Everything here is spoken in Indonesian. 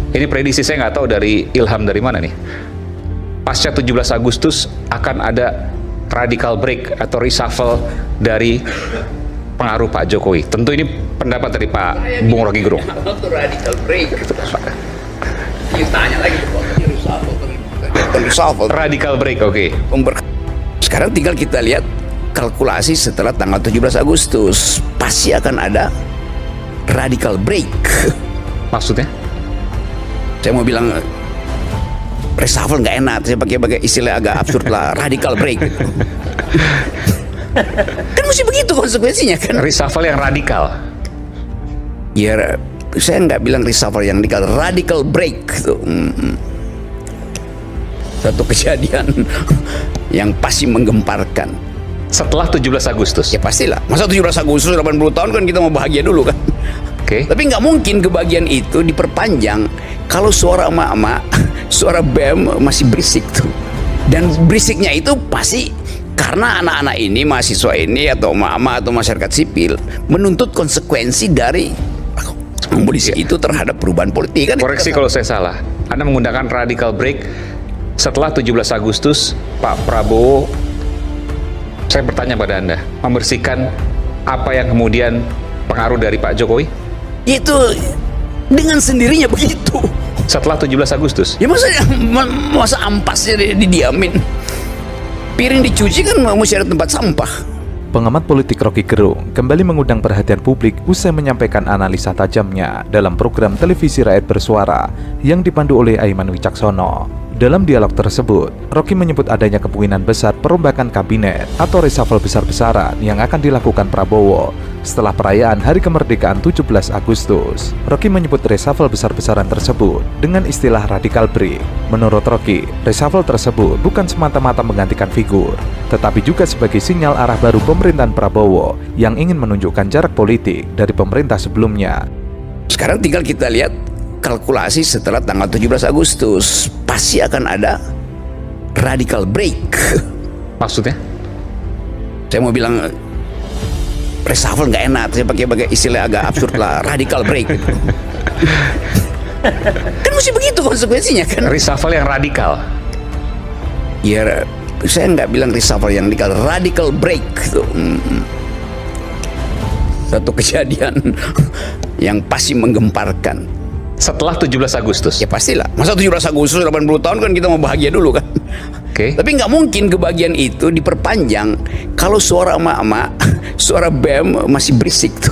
Ini prediksi saya nggak tahu dari ilham dari mana nih. Pasca 17 Agustus akan ada radical break atau reshuffle dari pengaruh Pak Jokowi. Tentu ini pendapat dari Pak Bung Rocky Gerung. Radical break. Tanya lagi reshuffle. Radical break, oke. Sekarang tinggal kita lihat kalkulasi setelah tanggal 17 Agustus. Pasti akan ada radical break. Maksudnya? Saya mau bilang reshuffle nggak enak, saya pakai istilah agak absurd lah, radical break. Kan mesti begitu konsekuensinya kan. Reshuffle yang radikal. Ya, saya nggak bilang reshuffle yang radikal, radical break tuh. Satu kejadian yang pasti menggemparkan. Setelah 17 Agustus. Ya pastilah. Masa 17 Agustus 80 tahun kan kita mau bahagia dulu kan. Oke. Tapi nggak mungkin kebahagiaan itu diperpanjang kalau suara emak-emak, suara BEM masih berisik tuh. Dan berisiknya itu pasti karena anak-anak ini, mahasiswa ini atau emak-emak atau masyarakat sipil menuntut konsekuensi dari berisik itu terhadap perubahan politik kan. Koreksi kalau saya salah. Anda menggunakan radical break setelah 17 Agustus Pak Prabowo, saya bertanya pada Anda, membersihkan apa yang kemudian pengaruh dari Pak Jokowi? Itu dengan sendirinya begitu. Setelah 17 Agustus? Ya masa ampasnya didiamin. Piring dicuci kan mesti ada tempat sampah. Pengamat politik Rocky Gerung kembali mengundang perhatian publik usai menyampaikan analisa tajamnya dalam program televisi Rakyat Bersuara yang dipandu oleh Aiman Wicaksono. Dalam dialog tersebut, Rocky menyebut adanya kemungkinan besar perombakan kabinet atau reshuffle besar-besaran yang akan dilakukan Prabowo setelah perayaan Hari Kemerdekaan 17 Agustus. Rocky menyebut reshuffle besar-besaran tersebut dengan istilah radical break. Menurut Rocky, reshuffle tersebut bukan semata-mata menggantikan figur, tetapi juga sebagai sinyal arah baru pemerintahan Prabowo yang ingin menunjukkan jarak politik dari pemerintah sebelumnya. Sekarang tinggal kita lihat kalkulasi setelah tanggal 17 Agustus. Pasti akan ada radical break. Maksudnya? Saya mau bilang reshuffle nggak enak, saya pakai istilah agak absurd lah, radical break. Kan mesti begitu konsekuensinya kan. Reshuffle yang radikal. Ya, saya nggak bilang reshuffle yang radikal, radical break tuh. Satu kejadian yang pasti menggemparkan. Setelah 17 Agustus? Ya pastilah. Masa 17 Agustus 80 tahun kan kita mau bahagia dulu kan. Oke. Tapi nggak mungkin kebahagiaan itu diperpanjang kalau suara emak-emak, suara BEM masih berisik tuh.